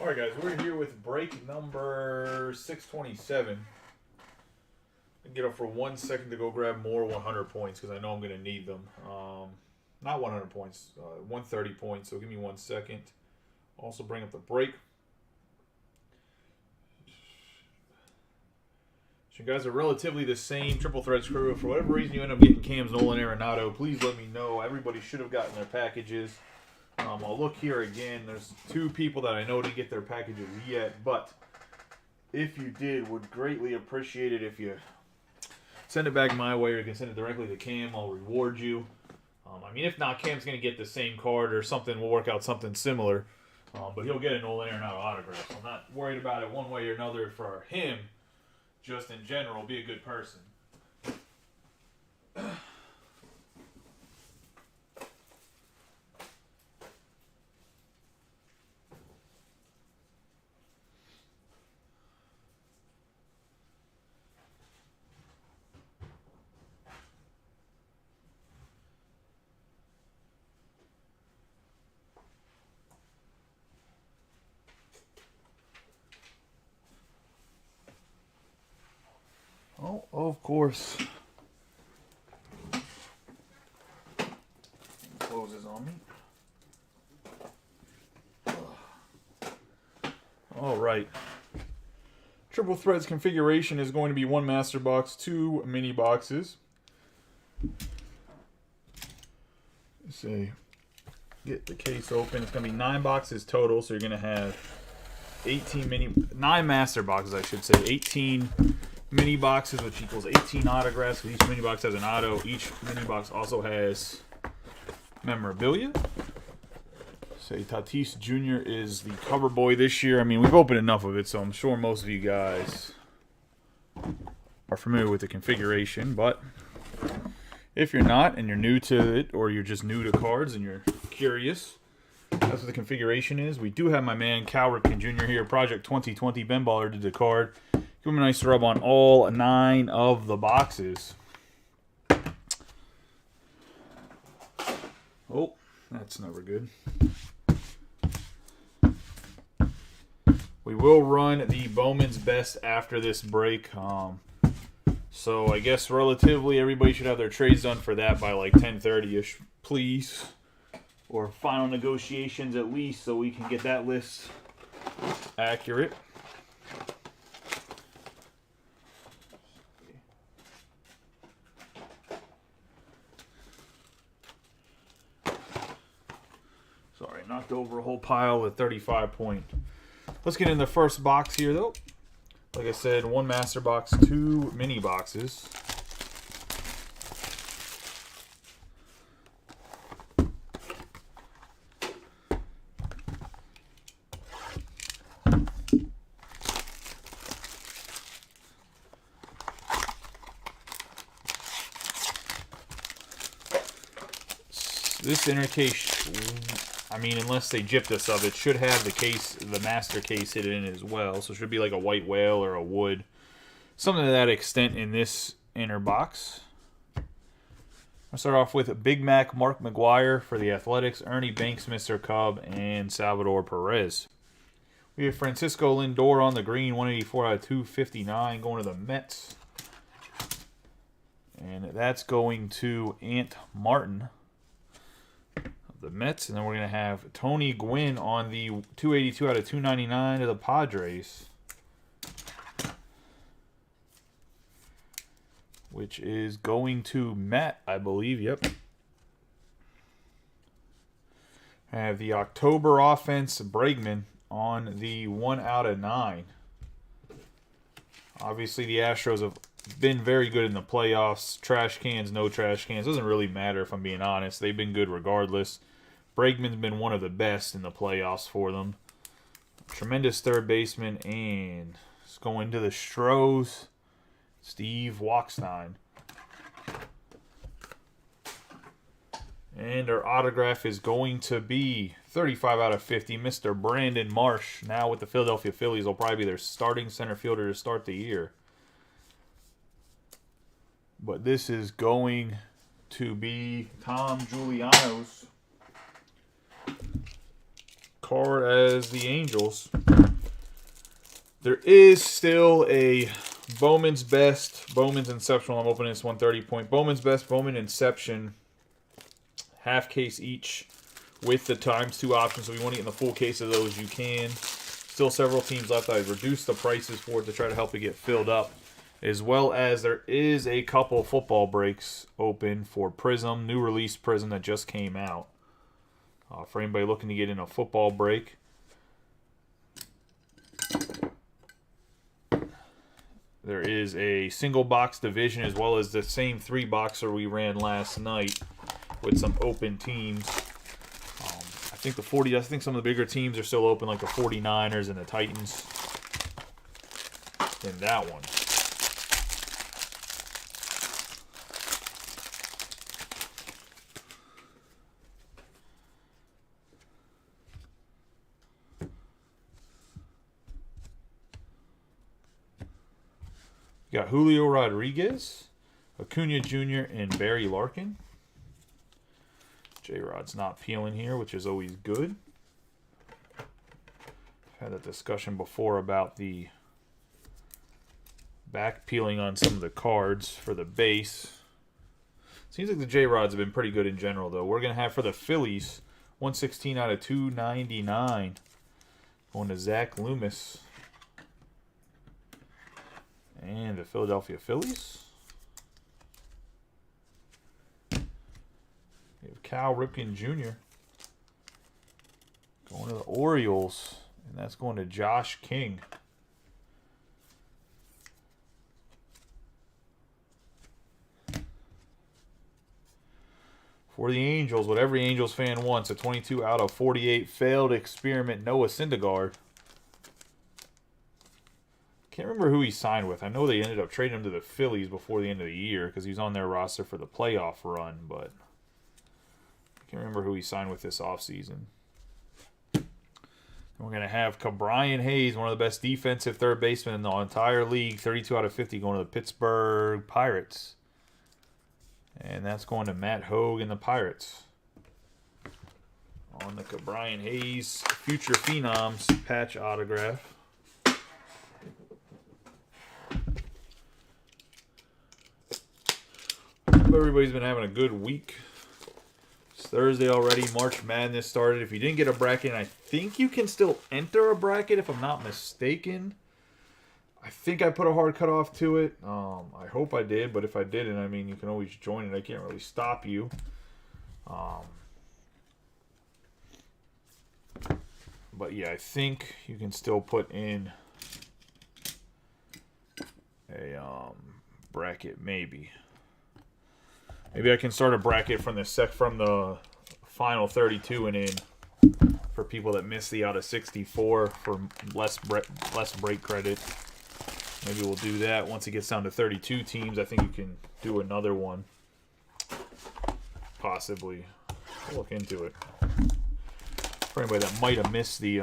All right, guys, we're here with break number 627. I get up for 1 second to go grab more 100 points because I know I'm going to need them. Not 100 points, 130 points. So give me 1 second. Also bring up the break. So you guys are relatively the same triple threat crew. If for whatever reason you end up getting Cams, Nolan, Arenado, please let me know. Everybody should have gotten their packages. I'll look here again. There's 2 people that I know didn't get their packages yet, but if you did, would greatly appreciate it if you send it back my way, or you can send it directly to Cam. I'll reward you. If not, Cam's going to get the same card or something. We'll work out something similar, but he'll get a Nolan Arenado autograph. So I'm not worried about it one way or another for him. Just in general, be a good person. Oh, of course. Closes on me. All right. Triple Threads configuration is going to be 1 master box, 2 mini boxes. Let's see. Get the case open. It's going to be 9 boxes total, so you're going to have 9 master boxes, I should say. 18 mini boxes, which equals 18 autographs. So each mini box has an auto. Each mini box also has memorabilia. Say Tatis Jr. is the cover boy this year. We've opened enough of it, so I'm sure most of you guys are familiar with the configuration. But if you're not, and you're new to it, or you're just new to cards and you're curious, that's what the configuration is. We do have my man Cal Ripken Jr. here. Project 2020. Ben Baller did the card. Give him a nice rub on all 9 of the boxes. Oh, that's never good. We will run the Bowman's Best after this break. So I guess relatively everybody should have their trades done for that by like 10:30-ish, please. Or final negotiations at least, so we can get that list accurate. Sorry, knocked over a whole pile with 35 point. Let's get in the first box here, though. Like I said, 1 master box, 2 mini boxes. This inner case, unless they gypped us of it, should have the master case hidden in it as well. So it should be like a white whale or a wood. Something to that extent in this inner box. I'll start off with Big Mac Mark McGwire for the Athletics, Ernie Banks, Mr. Cub, and Salvador Perez. We have Francisco Lindor on the green, 184 out of 259, going to the Mets. And that's going to Ant Martin of the Mets. And then we're going to have Tony Gwynn on the 282 out of 299 of the Padres, which is going to Matt, I believe. Yep. I have the October offense, Bregman, on the 1 out of 9. Obviously, the Astros have been very good in the playoffs. Trash cans, no trash cans. Doesn't really matter if I'm being honest. They've been good regardless. Bregman's been one of the best in the playoffs for them. Tremendous third baseman. And let's go into the Stros. Steve Walkstein. And our autograph is going to be 35 out of 50, Mr. Brandon Marsh. Now with the Philadelphia Phillies, will probably be their starting center fielder to start the year. But this is going to be Tom Giuliano's card as the Angels. There is still a Bowman's Best, Bowman's Inception. I'm opening this 130 point. Bowman's Best, Bowman Inception. Half case each with the ×2 options. So if you want to get in the full case of those, you can. Still several teams left. I reduced the prices for it to try to help it get filled up. As well as there is a couple football breaks open for Prism. New release Prism that just came out. For anybody looking to get in a football break. There is a single box division as well as the same 3-boxer we ran last night with some open teams. I think some of the bigger teams are still open, like the 49ers and the Titans. In that one. You got Julio Rodriguez, Acuna Jr., and Barry Larkin. J-Rod's not peeling here, which is always good. I've had that discussion before about the back peeling on some of the cards for the base. Seems like the J-Rods have been pretty good in general, though. We're going to have for the Phillies, 116 out of 299. Going to Zach Loomis. And the Philadelphia Phillies. We have Cal Ripken Jr. going to the Orioles. And that's going to Josh King. For the Angels, what every Angels fan wants, a 22 out of 48 failed experiment, Noah Syndergaard. Can't remember who he signed with. I know they ended up trading him to the Phillies before the end of the year because he was on their roster for the playoff run, but I can't remember who he signed with this offseason. We're going to have Ke'Bryan Hayes, one of the best defensive third basemen in the entire league, 32 out of 50, going to the Pittsburgh Pirates. And that's going to Matt Hogue and the Pirates. On the Ke'Bryan Hayes Future Phenoms patch autograph. Everybody's been having a good week. It's Thursday already. March Madness started. If you didn't get a bracket, I think you can still enter a bracket if I'm not mistaken. I think I put a hard cutoff to it. I hope I did, but if I didn't, I mean, you can always join it. I can't really stop you. But yeah, I think you can still put in a bracket, maybe. Maybe I can start a bracket from the final 32 and in for people that missed the out of 64 for less break credit. Maybe we'll do that once it gets down to 32 teams. I think you can do another one, possibly. I'll look into it. For anybody that might have missed the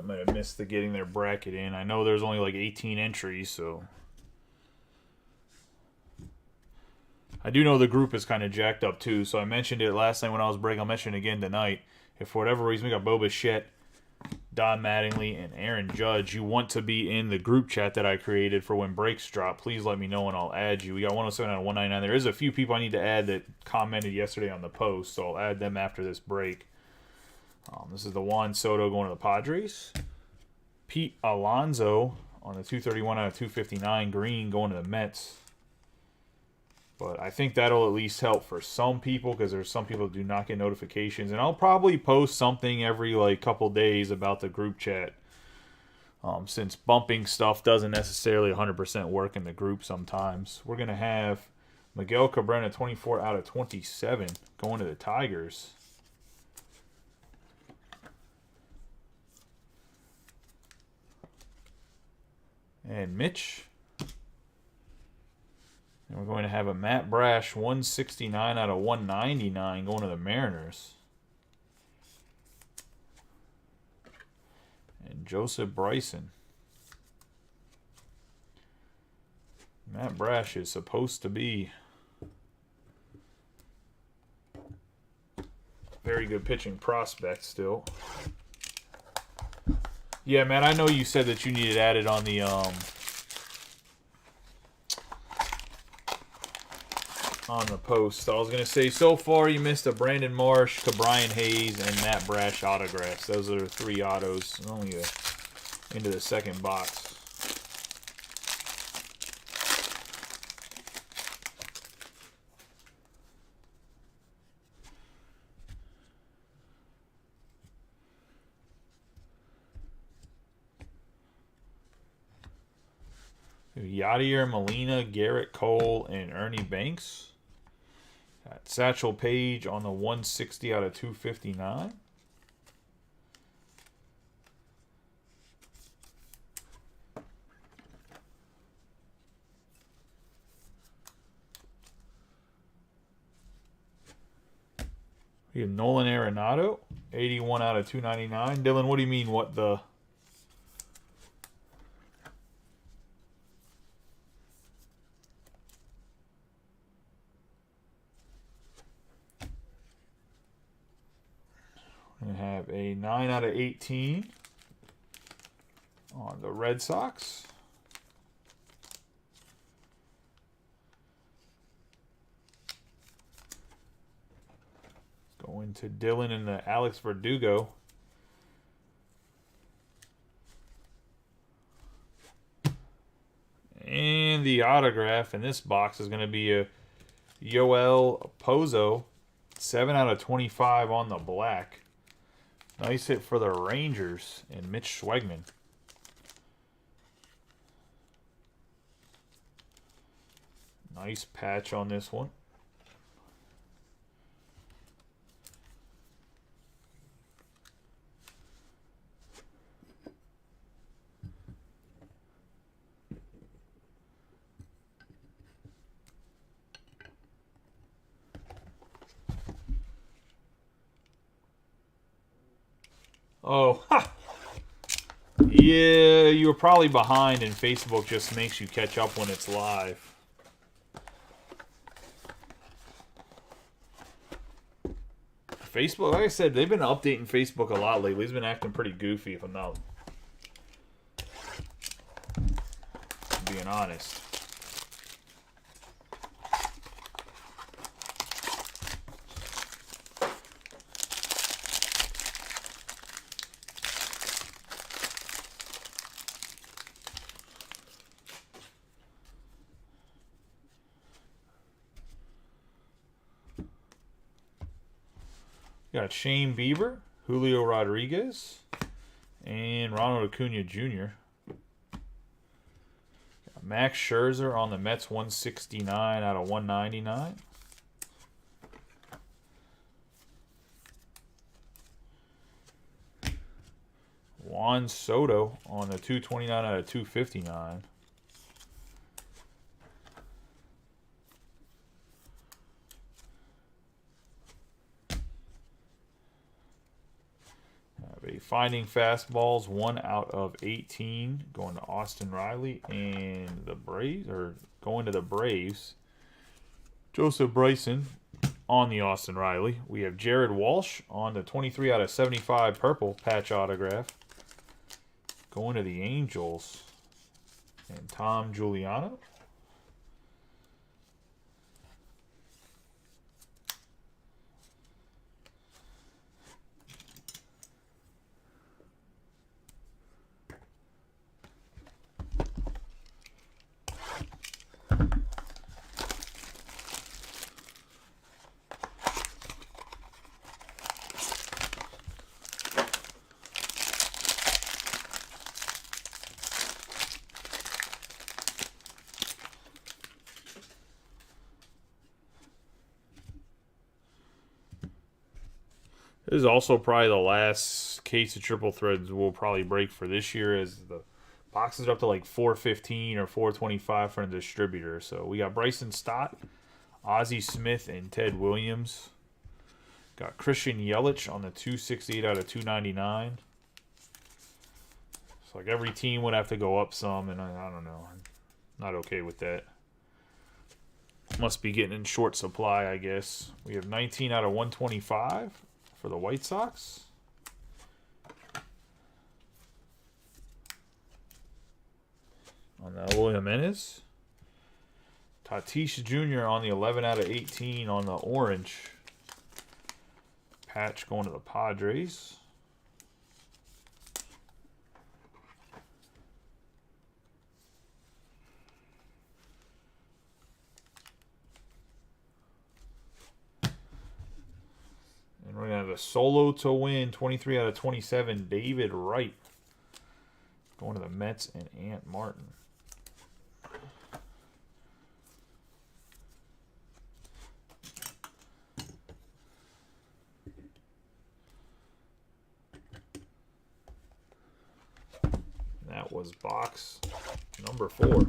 might have missed the getting their bracket in. I know there's only like 18 entries, so I do know the group is kind of jacked up too. So I mentioned it last night when I was breaking. I'll mention it again tonight. If for whatever reason we got Bo Bichette, Don Mattingly, and Aaron Judge, you want to be in the group chat that I created for when breaks drop, please let me know and I'll add you. We got 107 out of 199. There is a few people I need to add that commented yesterday on the post, so I'll add them after this break. This is the Juan Soto going to the Padres. Pete Alonso on the 231 out of 259 green going to the Mets. But I think that'll at least help for some people because there's some people that do not get notifications. And I'll probably post something every couple days about the group chat. Since bumping stuff doesn't necessarily 100% work in the group sometimes. We're going to have Miguel Cabrera 24 out of 27 going to the Tigers. And Mitch. And we're going to have a Matt Brash 169 out of 199 going to the Mariners. Joseph Bryson. Matt Brash is supposed to be very good pitching prospect still. Yeah, man, I know you said that you needed added on the post. I was going to say, so far you missed a Brandon Marsh, Brian Hayes, and Matt Brash autographs. Those are the 3 autos. Only into the second box. Yadier Molina, Garrett Cole, and Ernie Banks. Got Satchel Paige on the 160 out of 259. We have Nolan Arenado, 81 out of 299. Dylan, what do you mean what the... We have a 9 out of 18 on the Red Sox. Going to Dylan and the Alex Verdugo. And the autograph in this box is going to be a Yoel Pozo, 7 out of 25 on the black. Nice hit for the Rangers and Mitch Schwegman. Nice patch on this one. Oh, ha! Yeah, you were probably behind, and Facebook just makes you catch up when it's live. Facebook, like I said, they've been updating Facebook a lot lately. He's been acting pretty goofy, if I'm not being honest. Got Shane Bieber, Julio Rodriguez, and Ronald Acuna Jr. Got Max Scherzer on the Mets 169 out of 199. Juan Soto on the 229 out of 259. Finding fastballs, 1 out of 18, going to Austin Riley and the Braves, or going to the Braves. Joseph Bryson on the Austin Riley. We have Jared Walsh on the 23 out of 75 purple patch autograph, going to the Angels, and Tom Giuliano. This is also probably the last case of triple threads we'll probably break for this year, as the boxes are up to like 415 or 425 for the distributor. So we got Bryson Stott, Ozzie Smith, and Ted Williams. Got Christian Yelich on the 268 out of 299. It's like every team would have to go up some, and I don't know. I'm not okay with that. Must be getting in short supply, I guess. We have 19 out of 125 for the White Sox. On the Eloy Jimenez. Tatis Jr. on the 11 out of 18 on the orange. Patch going to the Padres. And we're going to have a solo to win, 23 out of 27, David Wright. Going to the Mets and Ant Martin. That was box number 4.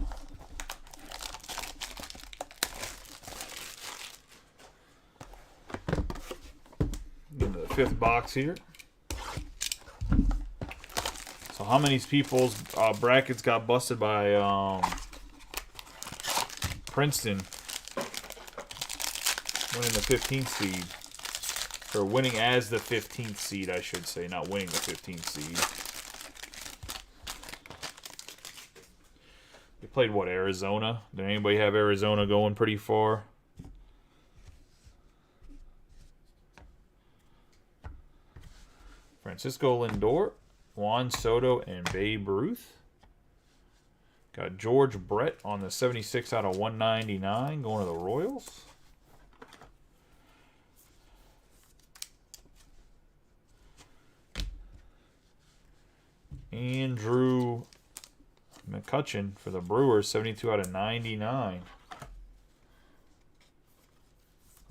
Into the 5th box here. So how many people's brackets got busted by Princeton winning the 15th seed? Or winning as the 15th seed, I should say, not winning the 15th seed. They played, what, Arizona? Did anybody have Arizona going pretty far? Francisco Lindor, Juan Soto, and Babe Ruth. Got George Brett on the 76 out of 199 going to the Royals. Andrew McCutchen for the Brewers, 72 out of 99.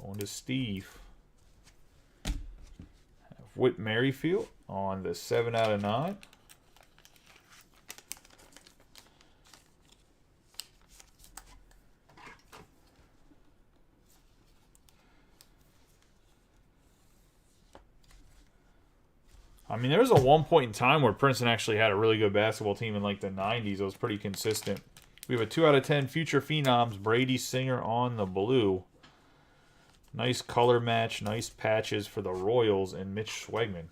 Going to Steve. Whit Merrifield on the 7 out of 9. I mean, there was a one point in time where Princeton actually had a really good basketball team in like the 90s. It was pretty consistent. We have a 2 out of 10 future phenoms. Brady Singer on the blue. Nice color match. Nice patches for the Royals and Mitch Schwegman.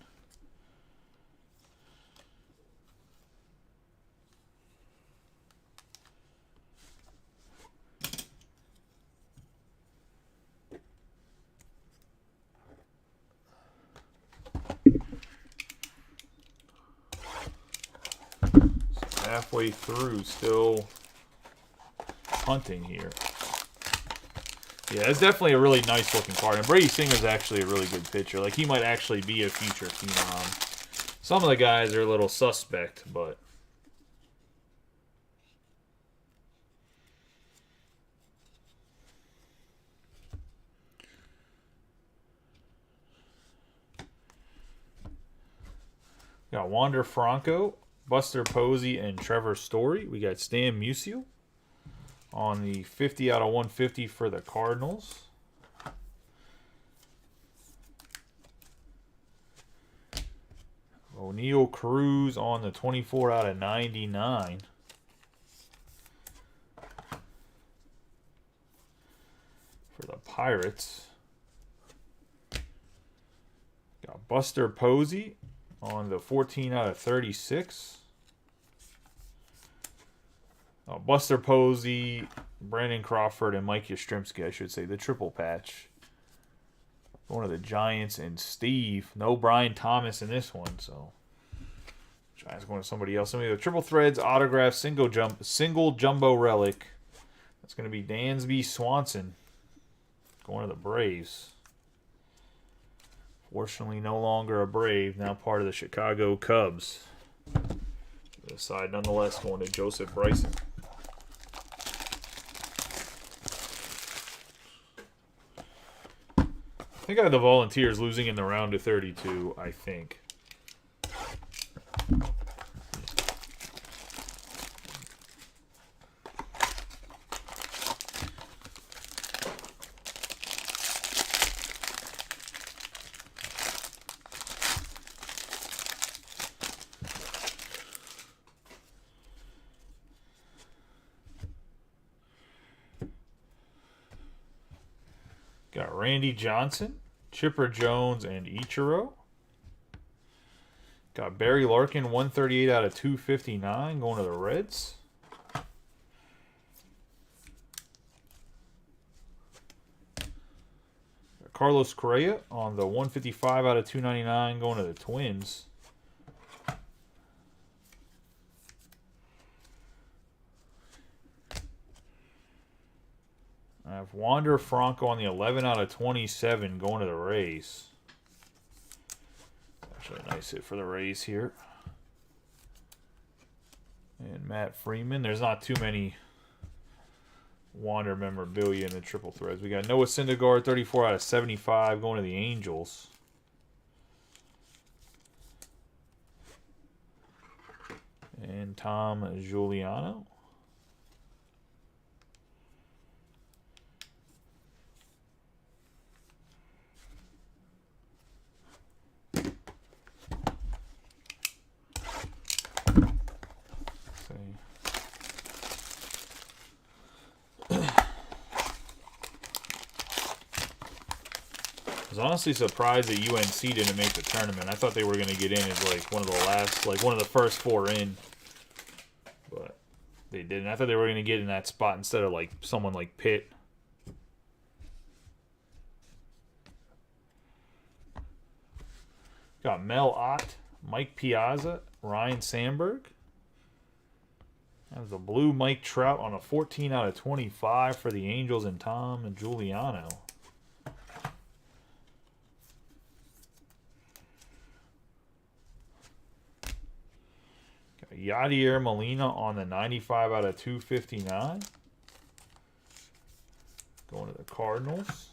Halfway through, still hunting here. Yeah, it's definitely a really nice looking card. And Brady Singer's actually a really good pitcher. Like, he might actually be a future phenom. Some of the guys are a little suspect, but got Wander Franco, Buster Posey, and Trevor Story. We got Stan Musial on the 50 out of 150 for the Cardinals. O'Neal Cruz on the 24 out of 99. For the Pirates. Got Buster Posey on the 14 out of 36. Buster Posey, Brandon Crawford, and Mike Yastrzemski, I should say. The triple patch. One of the Giants and Steve. No Brian Thomas in this one, so Giants going to somebody else. And we have triple threads, autograph, single jumbo relic. That's going to be Dansby Swanson going to the Braves. Fortunately, no longer a Brave, now part of the Chicago Cubs. The side, nonetheless, going to Joseph Bryson. I think I had the Volunteers losing in the round of 32, I think. Randy Johnson, Chipper Jones, and Ichiro. Got Barry Larkin, 138 out of 259, going to the Reds. Carlos Correa on the 155 out of 299, going to the Twins. I have Wander Franco on the 11 out of 27, going to the Rays. Actually, a nice hit for the Rays here. And Matt Freeman. There's not too many Wander memorabilia in the triple threads. We got Noah Syndergaard, 34 out of 75, going to the Angels. And Tom Giuliano. I was honestly surprised that UNC didn't make the tournament. I thought they were going to get in as like one of the last, like one of the first four in, but they didn't. I thought they were going to get in that spot instead of like someone like Pitt. Got Mel Ott, Mike Piazza, Ryan Sandberg. That was a blue Mike Trout on a 14 out of 25 for the Angels and Tom and Giuliano. Yadier Molina on the 95 out of 259. Going to the Cardinals.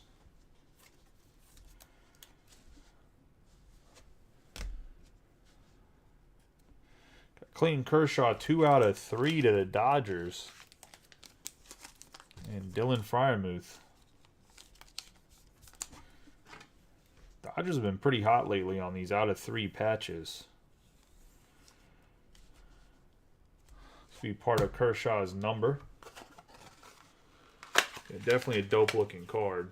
Got Clayton Kershaw 2 out of 3 to the Dodgers. And Dylan Freiermuth. Dodgers have been pretty hot lately on these out of 3 patches. Be part of Kershaw's number. Yeah, definitely a dope looking card.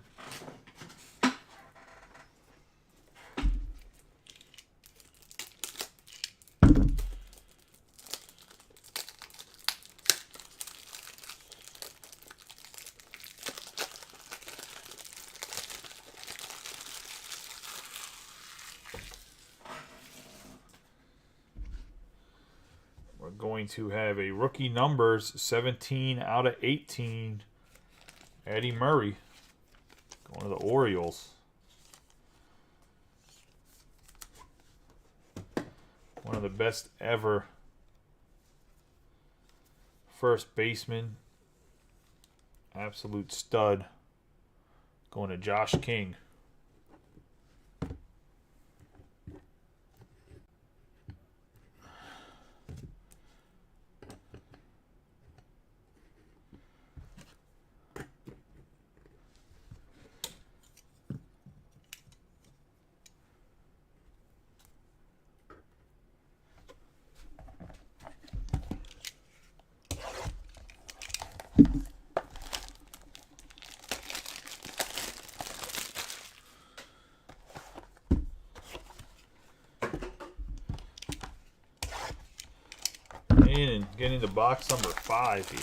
Going to have a rookie numbers 17 out of 18. Eddie Murray going to the Orioles. One of the best ever first baseman. Absolute stud. Going to Josh King. And getting to box number 5 here.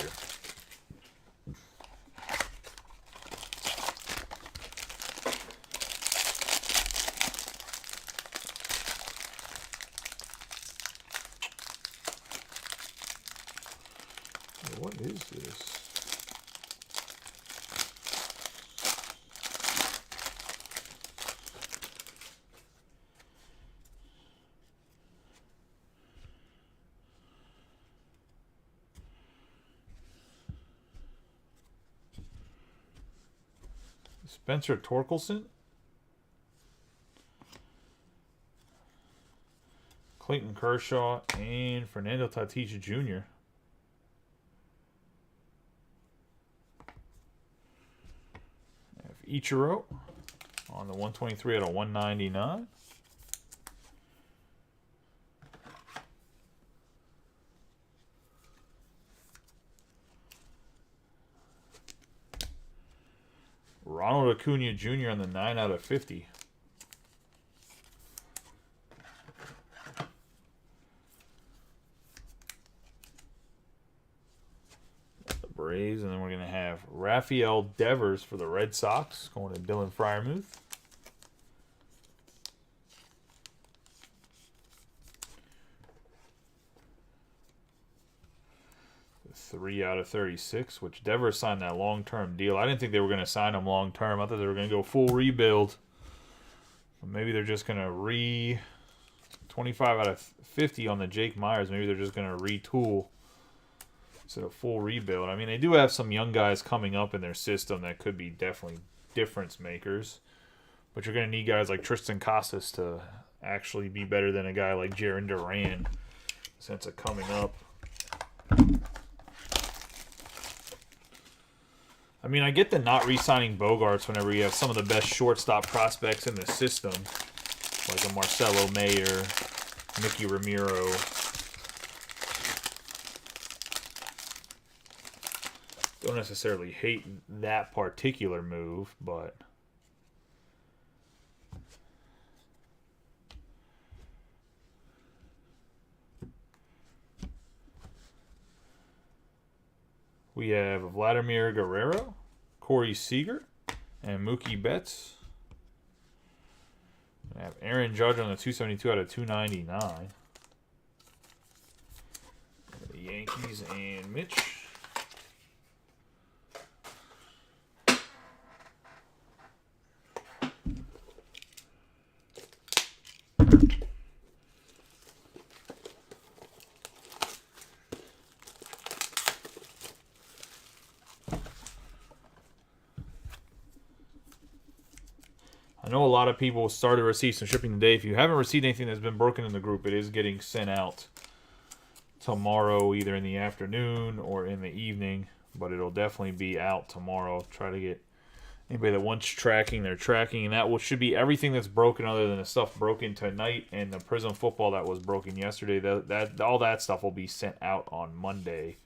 What is this? Spencer Torkelson, Clayton Kershaw, and Fernando Tatis Jr. I have Ichiro on the 123 out of 199. Ronald Acuna Jr. on the 9/50. The Braves, and then we're going to have Rafael Devers for the Red Sox, going to Dylan Freiermuth. The 3/36, which Devers signed that long-term deal. I didn't think they were going to sign him long-term. I thought they were going to go full rebuild. But maybe they're just going to 25/50 on the Jake Myers. Maybe they're just going to retool instead of full rebuild. I mean, they do have some young guys coming up in their system that could be definitely difference makers. But you're going to need guys like Tristan Casas to actually be better than a guy like Jarren Duran since it's coming up. I mean, I get the not re-signing Bogarts whenever you have some of the best shortstop prospects in the system, like a Marcelo Mayer, Mickey Ramiro. Don't necessarily hate that particular move, but we have Vladimir Guerrero, Corey Seager, and Mookie Betts. We have Aaron Judge on the 272/299. The Yankees and Mitch. I know a lot of people started to receive some shipping today. If you haven't received anything that's been broken in the group, it is getting sent out tomorrow, either in the afternoon or in the evening. But it'll definitely be out tomorrow. Try to get anybody that wants tracking, they're tracking. And that should be everything that's broken other than the stuff broken tonight and the Prism football that was broken yesterday. All that stuff will be sent out on Monday.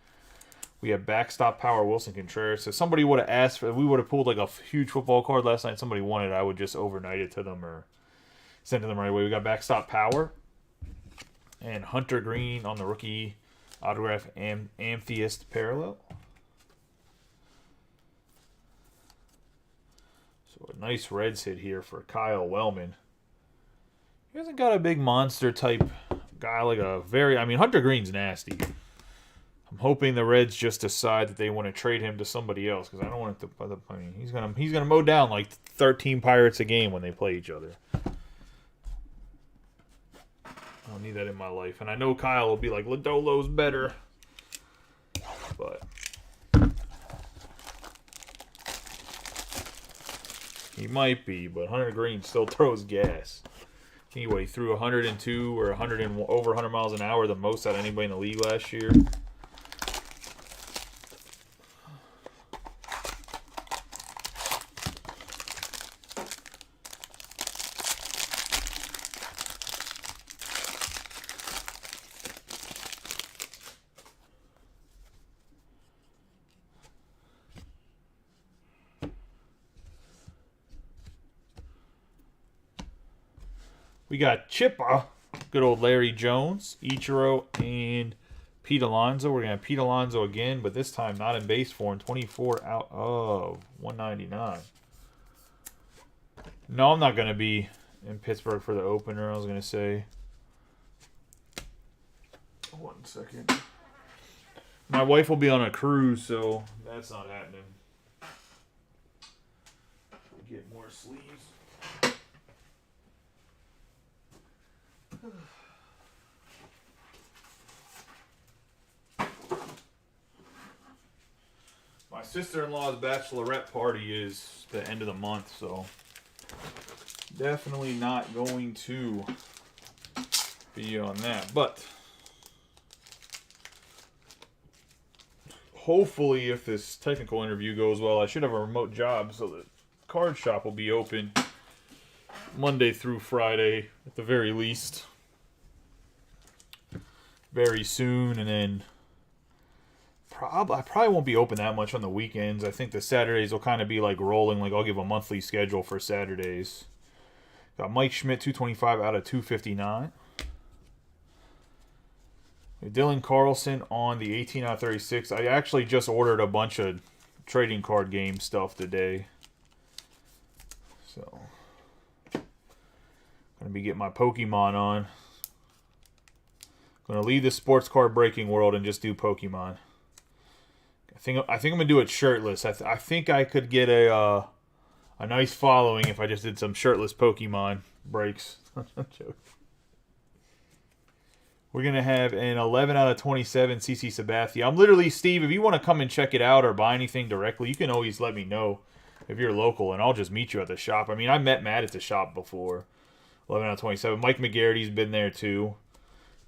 We have backstop power Wilson Contreras. If somebody would have asked for, we would have pulled like a huge football card last night. Somebody wanted, I would just overnight it to them or send it to them right away. We got backstop power and Hunter Green on the rookie autograph Amethyst parallel. So a nice Reds hit here for Kyle Wellman. He hasn't got a big monster type guy like Hunter Green's nasty. I'm hoping the Reds just decide that they want to trade him to somebody else because I don't want it to. I mean, he's gonna mow down like 13 Pirates a game when they play each other. I don't need that in my life, and I know Kyle will be like Lodolo's better, but he might be. But Hunter Green still throws gas. He threw 102 or over 100 miles an hour, the most out of anybody in the league last year. We got Chippa, good old Larry Jones, Ichiro, and Pete Alonso. We're going to have Pete Alonso again, but this time not in base form. 24 out of 199. No, I'm not going to be in Pittsburgh for the opener, I was going to say. 1 second. My wife will be on a cruise, so that's not happening. Get more sleeves. My sister-in-law's bachelorette party is the end of the month, so definitely not going to be on that. But hopefully, if this technical interview goes well, I should have a remote job, so the card shop will be open Monday through Friday at the very least. Very soon, and then I probably won't be open that much on the weekends. I think the Saturdays will kind of be like rolling. Like I'll give a monthly schedule for Saturdays. Got Mike Schmidt 225 out of 259. Dylan Carlson on the 18 out of 36. I actually just ordered a bunch of trading card game stuff today. So, gonna be getting my Pokemon on. Gonna leave the sports card breaking world and just do Pokemon. I think I'm gonna do it shirtless. I think I could get a nice following if I just did some shirtless Pokemon breaks. We're going to have an 11 out of 27 CC Sabathia. I'm literally, Steve, if you want to come and check it out or buy anything directly, you can always let me know if you're local, and I'll just meet you at the shop. I mean, I met Matt at the shop before. 11 out of 27. Mike McGarrity's been there too.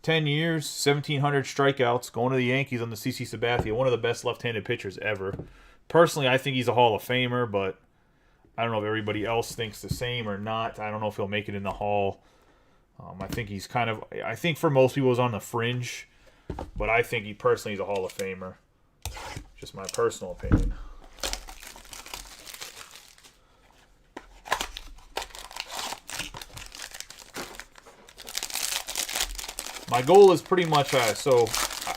10 years, 1,700 strikeouts, going to the Yankees on the CC Sabathia. One of the best left-handed pitchers ever. Personally, I think he's a Hall of Famer, but I don't know if everybody else thinks the same or not. I don't know if he'll make it in the Hall. I think he's kind of, I think for most people he's on the fringe, but I think he personally is a Hall of Famer. Just my personal opinion. My goal is pretty much, so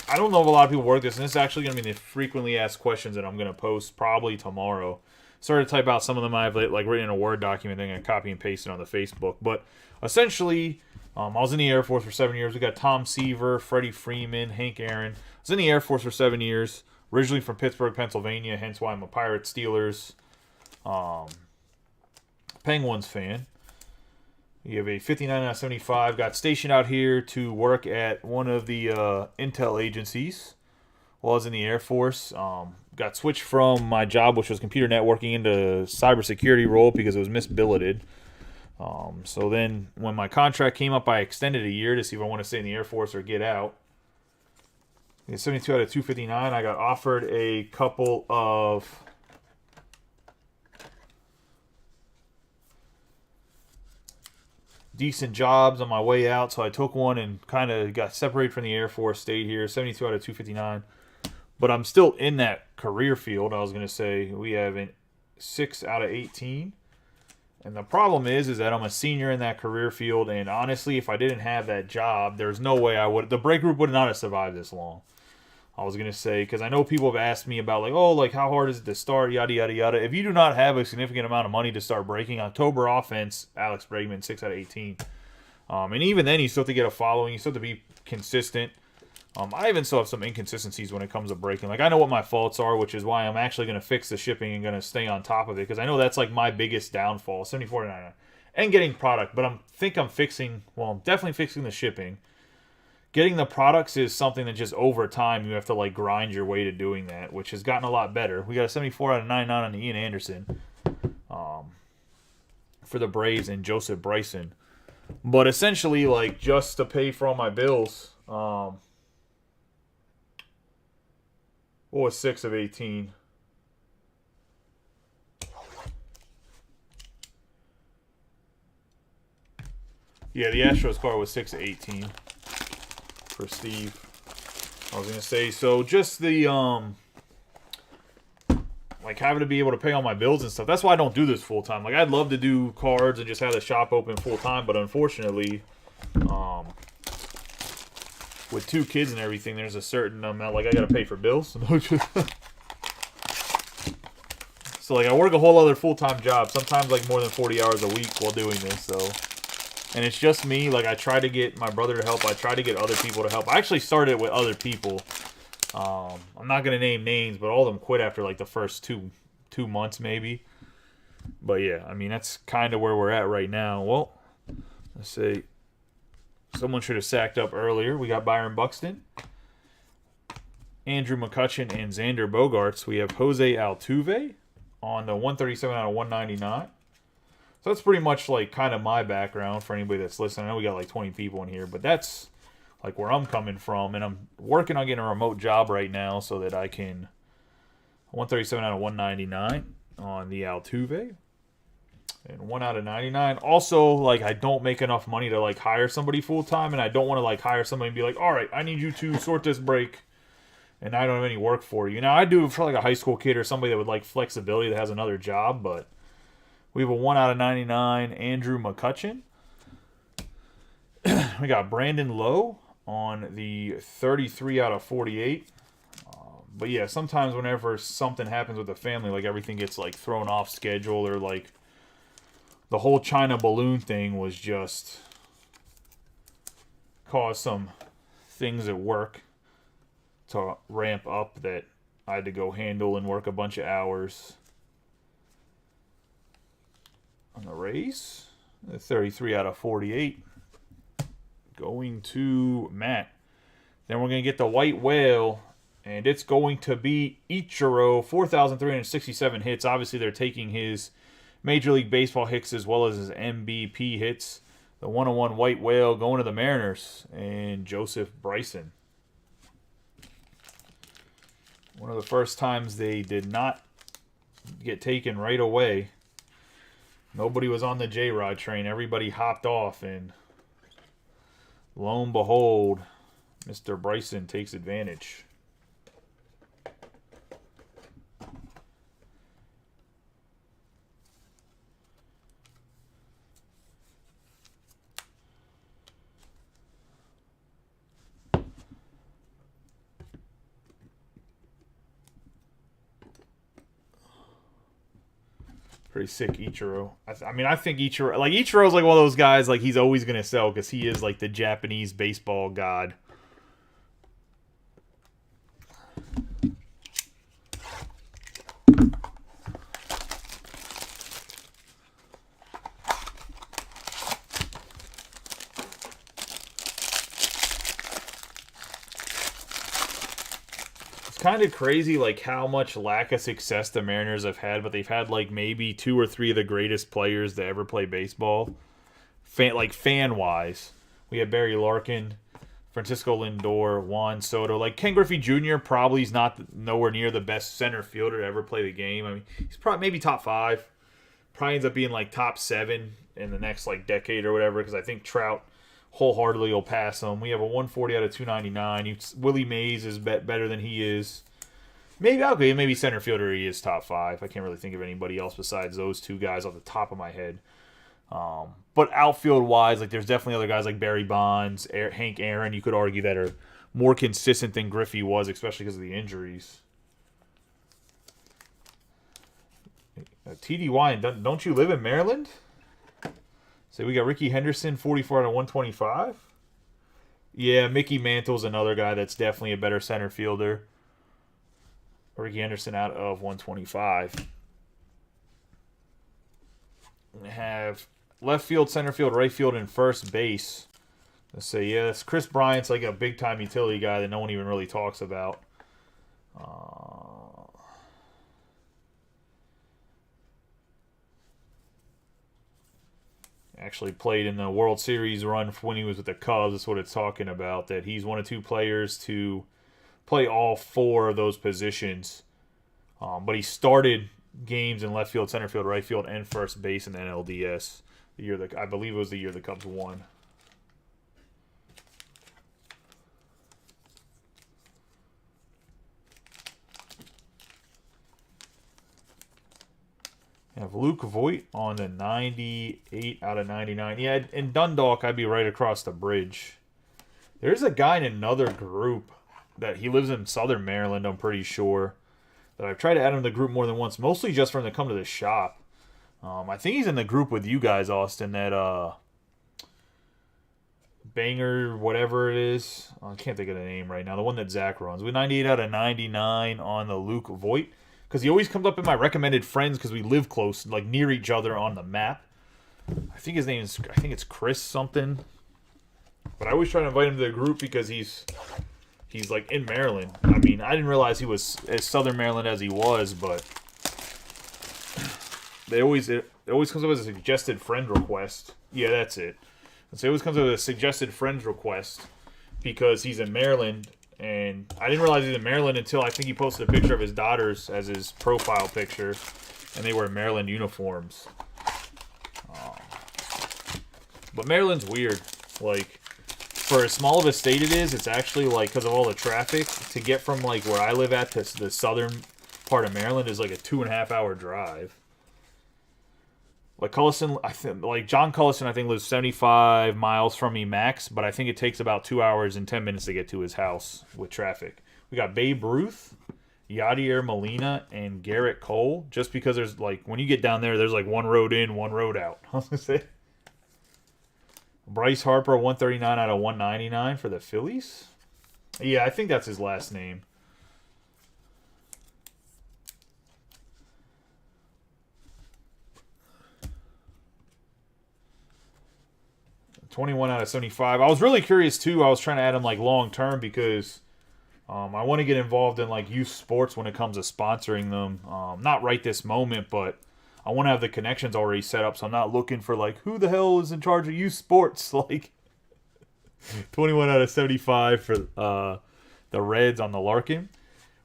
I don't know if a lot of people work this, and this is actually going to be the frequently asked questions that I'm going to post probably tomorrow. Started to type out some of them I've like written in a Word document, then I copy and paste it on the Facebook. But essentially, I was in the Air Force for 7 years. We got Tom Seaver, Freddie Freeman, Hank Aaron. I was in the Air Force for 7 years. Originally from Pittsburgh, Pennsylvania, hence why I'm a Pirates, Steelers, Penguins fan. You have a 59 out of 75. Got stationed out here to work at one of the intel agencies while I was in the Air Force. Got switched from my job, which was computer networking, into cybersecurity role because it was misbilleted. So then when my contract came up, I extended a year to see if I want to stay in the Air Force or get out. 72 out of 259. I got offered a couple of decent jobs on my way out, so I took one and kind of got separated from the Air Force, stayed here. 72 out of 259. But I'm still in that career field. I was going to say we have a 6 out of 18. And the problem is that I'm a senior in that career field, and honestly, if I didn't have that job, there's no way I would. The break group would not have survived this long. I was going to say, because I know people have asked me about, like, oh, like, how hard is it to start, yada, yada, yada. If you do not have a significant amount of money to start breaking, October offense, Alex Bregman, 6 out of 18. And even then, you still have to get a following. You still have to be consistent. I even still have some inconsistencies when it comes to breaking. Like, I know what my faults are, which is why I'm actually going to fix the shipping and going to stay on top of it, because I know that's, like, my biggest downfall, 74.99. And getting product, but I'm definitely fixing the shipping. Getting the products is something that just over time you have to like grind your way to doing that, which has gotten a lot better. We got a 74 out of 99 on the Ian Anderson for the Braves and Joseph Bryson. But essentially, like, just to pay for all my bills, what was 6 of 18? Yeah, the Astros card was 6 of 18. For Steve, I was gonna say, so just the like having to be able to pay all my bills and stuff. That's why I don't do this full time. Like, I'd love to do cards and just have the shop open full time, but unfortunately, with 2 kids and everything, there's a certain amount. Like, I gotta pay for bills. So like I work a whole other full time job, sometimes like more than 40 hours a week while doing this. So. And it's just me. Like, I try to get my brother to help. I try to get other people to help. I actually started with other people. I'm not going to name names, but all of them quit after, like, the first two months maybe. But, yeah, I mean, that's kind of where we're at right now. Well, let's see. Someone should have sacked up earlier. We got Byron Buxton, Andrew McCutchen, and Xander Bogaerts. We have Jose Altuve on the 137 out of 199. So that's pretty much, like, kind of my background for anybody that's listening. I know we got, like, 20 people in here, but that's, like, where I'm coming from. And I'm working on getting a remote job right now so that I can 137 out of 199 on the Altuve. And 1 out of 99. Also, like, I don't make enough money to, like, hire somebody full-time, and I don't want to, like, hire somebody and be like, all right, I need you to sort this break and I don't have any work for you. Now, I do for like a high school kid or somebody that would like flexibility that has another job, but we have a 1/99 Andrew McCutchen. We got Brandon Lowe on the 33/48. But yeah, sometimes whenever something happens with the family, like everything gets like thrown off schedule, or like the whole China balloon thing was just caused some things at work to ramp up that I had to go handle and work a bunch of hours on the race. The 33/48 going to Matt. Then we're going to get the white whale, and it's going to be Ichiro, 4,367 hits. Obviously, they're taking his Major League Baseball hits as well as his MVP hits. The 101 white whale going to the Mariners, and Joseph Bryson. One of the first times they did not get taken right away. Nobody was on the J-Rod train. Everybody hopped off, and lo and behold, Mr. Bryson takes advantage. Pretty sick Ichiro. I mean, I think Ichiro's like one of those guys, like he's always going to sell because he is like the Japanese baseball god. Kind of crazy like how much lack of success the Mariners have had, but they've had like maybe 2 or 3 of the greatest players to ever play baseball. Fan wise, we have Barry Larkin, Francisco Lindor, Juan Soto. Like Ken Griffey Jr. probably is nowhere near the best center fielder to ever play the game. I mean, he's probably maybe top 5. Probably ends up being like top 7 in the next like decade or whatever, because I think Trout wholeheartedly will pass him. We have a 140/299. Willie Mays is better than he is. Maybe center fielder he is top 5. I can't really think of anybody else besides those 2 guys off the top of my head. But outfield wise, like there's definitely other guys like Barry Bonds, Hank Aaron. You could argue that are more consistent than Griffey was, especially because of the injuries. TDY, and don't you live in Maryland? So we got Ricky Henderson, 44/125. Yeah, Mickey Mantle's another guy that's definitely a better center fielder. Ricky Henderson out of 125. We have left field, center field, right field, and first base. Let's say, yes, Chris Bryant's like a big-time utility guy that no one even really talks about. Actually played in the World Series run when he was with the Cubs. That's what it's talking about, that he's one of 2 players to play all 4 of those positions. But he started games in left field, center field, right field, and first base in the NLDS. I believe it was the year the Cubs won. I have Luke Voigt on the 98/99. Yeah, in Dundalk, I'd be right across the bridge. There's a guy in another group that he lives in Southern Maryland, I'm pretty sure, that I've tried to add him to the group more than once, mostly just for him to come to the shop. I think he's in the group with you guys, Austin, that Banger, whatever it is. I can't think of the name right now. The one that Zach runs. With 98/99 on the Luke Voigt. Because he always comes up in my recommended friends because we live close, like near each other on the map. I think it's Chris something. But I always try to invite him to the group because he's like in Maryland. I mean, I didn't realize he was as Southern Maryland as he was, but it always comes up as a suggested friend request. Yeah, that's it. So it always comes up as a suggested friends request because he's in Maryland. And I didn't realize he was in Maryland until I think he posted a picture of his daughters as his profile picture. And they wear Maryland uniforms. But Maryland's weird. Like, for as small of a state it is, it's actually like, because of all the traffic, to get from like where I live at to the southern part of Maryland is like a 2.5 hour drive. Like Cullison, I think, like John Cullison, I think lives 75 miles from me max, but I think it takes about 2 hours and 10 minutes to get to his house with traffic. We got Babe Ruth, Yadier Molina, and Garrett Cole. Just because there's like, when you get down there, there's like one road in, one road out. I was gonna say. Bryce Harper, 139 out of 199 for the Phillies. Yeah, I think that's his last name. $21 out of 75. I was really curious too. I was trying to add him like long term because I want to get involved in like youth sports when it comes to sponsoring them. Not right this moment, but I want to have the connections already set up, so I'm not looking for like who the hell is in charge of youth sports. Like 21 out of 75 for the Reds on the Larkin.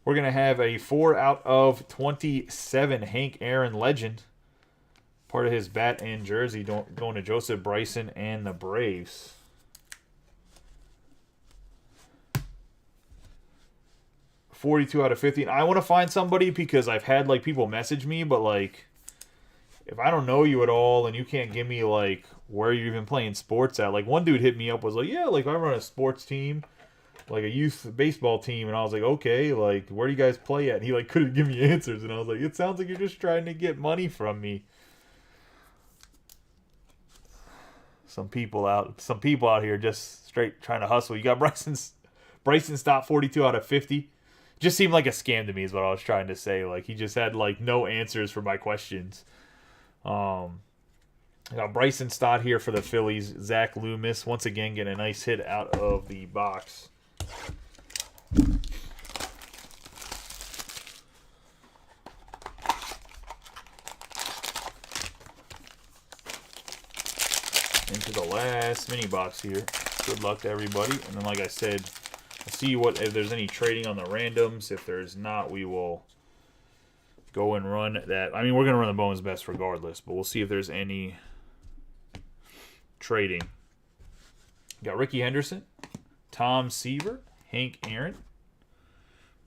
We're gonna have a 4 out of 27 Hank Aaron legend. Part of his bat and jersey going to Joseph Bryson and the Braves. $42 out of 50. And I want to find somebody because I've had like people message me, but like if I don't know you at all and you can't give me like where you're even playing sports at, like one dude hit me up was like, yeah, like I run a sports team, like a youth baseball team, and I was like, okay, like where do you guys play at? And he like couldn't give me answers, and I was like, it sounds like you're just trying to get money from me. Some people out here just straight trying to hustle. You got Bryson Stott, 42 out of 50. Just seemed like a scam to me is what I was trying to say. Like he just had like no answers for my questions. I got Bryson Stott here for the Phillies. Zach Loomis once again getting a nice hit out of the box. Into the last mini box here. Good luck to everybody. And then, like I said, I'll see if there's any trading on the randoms. If there's not, we will go and run that. I mean, we're going to run the Bowman's Best regardless, but we'll see if there's any trading. Got Ricky Henderson, Tom Seaver, Hank Aaron.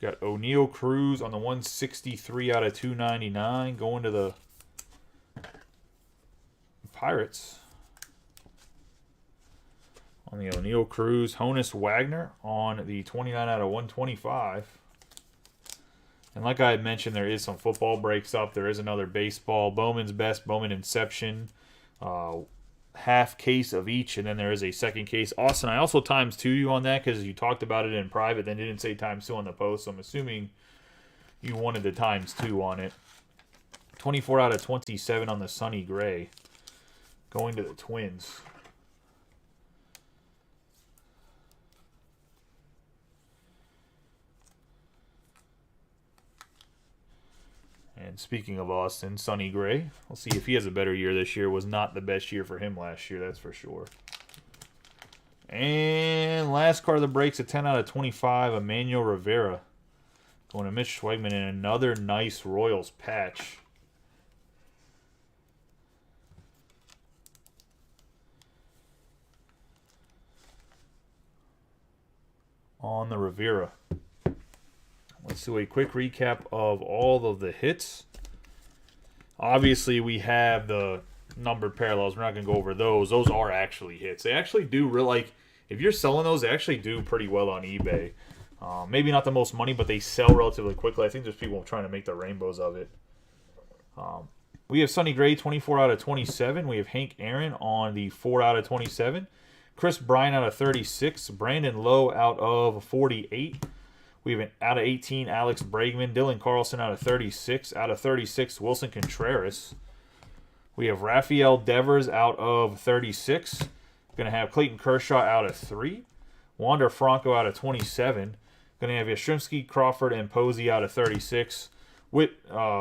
Got O'Neal Cruz on the 163 out of 299 going to the Pirates. On the O'Neal Cruz, Honus Wagner on the 29 out of 125. And like I had mentioned, there is some football breaks up. There is another baseball. Bowman's Best, Bowman Inception. Half case of each, and then there is a second case. Austin, I also times 2 you on that because you talked about it in private, then didn't say times 2 on the post, so I'm assuming you wanted the times 2 on it. 24 out of 27 on the Sonny Gray. Going to the Twins. And speaking of Austin, Sonny Gray, we'll see if he has a better year this year. Was not the best year for him last year, that's for sure. And last card of the breaks, a 10 out of 25, Emmanuel Rivera. Going to Mitch Schwegman in another nice Royals patch. On the Rivera. Let's do a quick recap of all of the hits. Obviously, we have the numbered parallels. We're not going to go over those. Those are actually hits. They actually do like, if you're selling those, they actually do pretty well on eBay. Maybe not the most money, but they sell relatively quickly. I think there's people trying to make the rainbows of it. We have Sonny Gray, 24 out of 27. We have Hank Aaron on the 4 out of 27. Chris Bryant out of 36. Brandon Lowe out of 48. We have an out of 18, Alex Bregman. Dylan Carlson out of 36. Out of 36, Wilson Contreras. We have Rafael Devers out of 36. Going to have Clayton Kershaw out of 3. Wander Franco out of 27. Going to have Yastrzemski, Crawford, and Posey out of 36. Murrayfield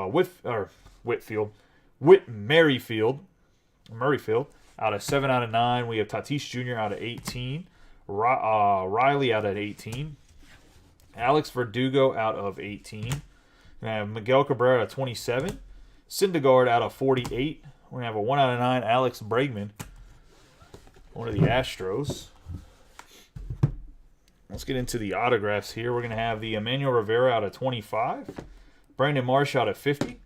out of 7 out of 9. We have Tatis Jr. out of 18. Riley out of 18. Alex Verdugo out of 18. We're going to have Miguel Cabrera out of 27. Syndergaard out of 48. We're going to have a 1 out of 9 Alex Bregman. One of the Astros. Let's get into the autographs here. We're going to have the Emmanuel Rivera out of 25. Brandon Marsh out of 50.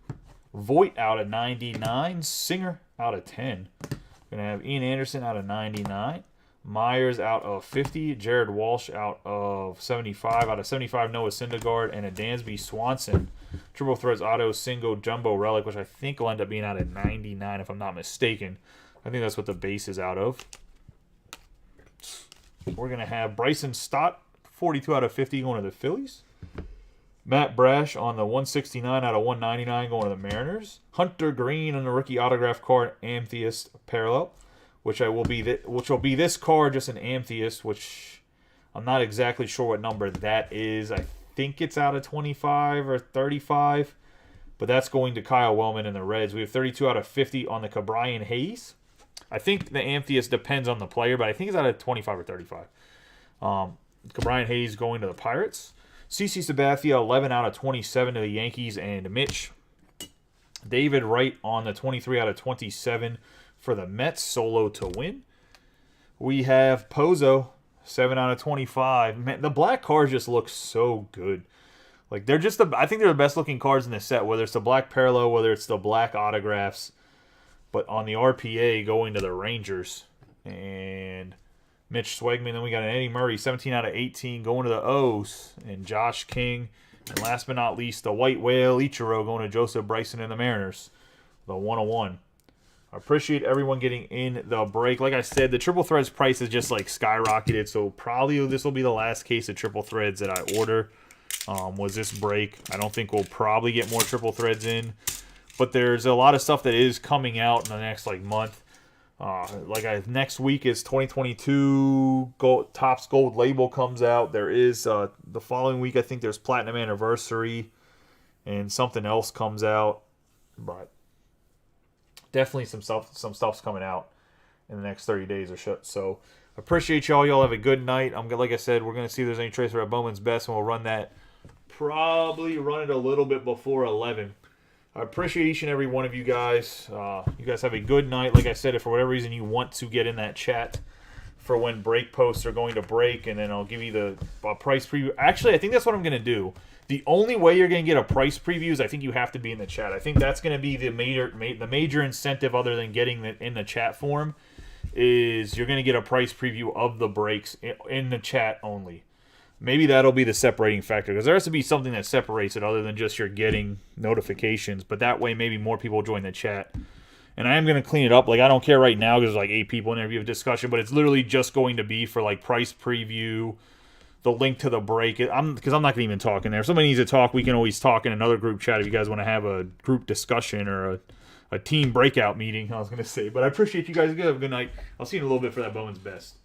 Voit out of 99. Singer out of 10. We're going to have Ian Anderson out of 99. Myers out of 50. Jared Walsh out of 75. Out of 75, Noah Syndergaard. And a Dansby Swanson Triple Threads Auto Single Jumbo Relic, which I think will end up being out of 99 if I'm not mistaken. I think that's what the base is out of. We're going to have Bryson Stott, 42 out of 50, going to the Phillies. Matt Brash on the 169 out of 199, going to the Mariners. Hunter Green on the rookie autograph card, Amethyst Parallel, which will be this card, just an Amethyst, which I'm not exactly sure what number that is. I think it's out of 25 or 35, but that's going to Kyle Wellman and the Reds. We have 32 out of 50 on the Cabrian Hayes. I think the Amethyst depends on the player, but I think it's out of 25 or 35. Cabrian Hayes going to the Pirates. CC Sabathia, 11 out of 27 to the Yankees and Mitch. David Wright on the 23 out of 27 for the Mets, solo to win. We have Pozo, 7 out of 25. Man, the black cards just look so good. Like, they're just I think they're the best looking cards in the set, whether it's the black parallel, whether it's the black autographs. But on the RPA, going to the Rangers. And Mitch Swegman. Then we got an Eddie Murray, 17 out of 18, going to the O's. And Josh King. And last but not least, the White Whale, Ichiro, going to Joseph Bryson and the Mariners. The 101. I appreciate everyone getting in the break. Like I said, the Triple Threads price is just like skyrocketed. So probably this will be the last case of Triple Threads that I order. Was this break. I don't think we'll probably get more Triple Threads in. But there's a lot of stuff that is coming out in the next month. Next week is 2022 Topps Gold Label comes out. There is the following week, I think there's Platinum Anniversary and something else comes out. But definitely some stuff's coming out in the next 30 days or so. Appreciate y'all. Y'all have a good night. Like I said, we're gonna see if there's any tracer at Bowman's Best, and we'll run that. Probably run it a little bit before 11. I appreciate each and every one of you guys. You guys have a good night. Like I said, if for whatever reason you want to get in that chat for when break posts are going to break, and then I'll give you the price preview. Actually, I think that's what I'm going to do. The only way you're going to get a price preview is I think you have to be in the chat. I think that's going to be the major incentive, other than getting it in the chat form, is you're going to get a price preview of the breaks in the chat only. Maybe that'll be the separating factor, because there has to be something that separates it other than just you're getting notifications. But that way, maybe more people join the chat. And I am going to clean it up. Like, I don't care right now because there's like 8 people in there. We have a discussion, but it's literally just going to be for like price preview, the link to the break. Because I'm not going to even talk in there. If somebody needs to talk, we can always talk in another group chat if you guys want to have a group discussion or a team breakout meeting, I was going to say. But I appreciate you guys. Have a good night. I'll see you in a little bit for that Bowman's Best.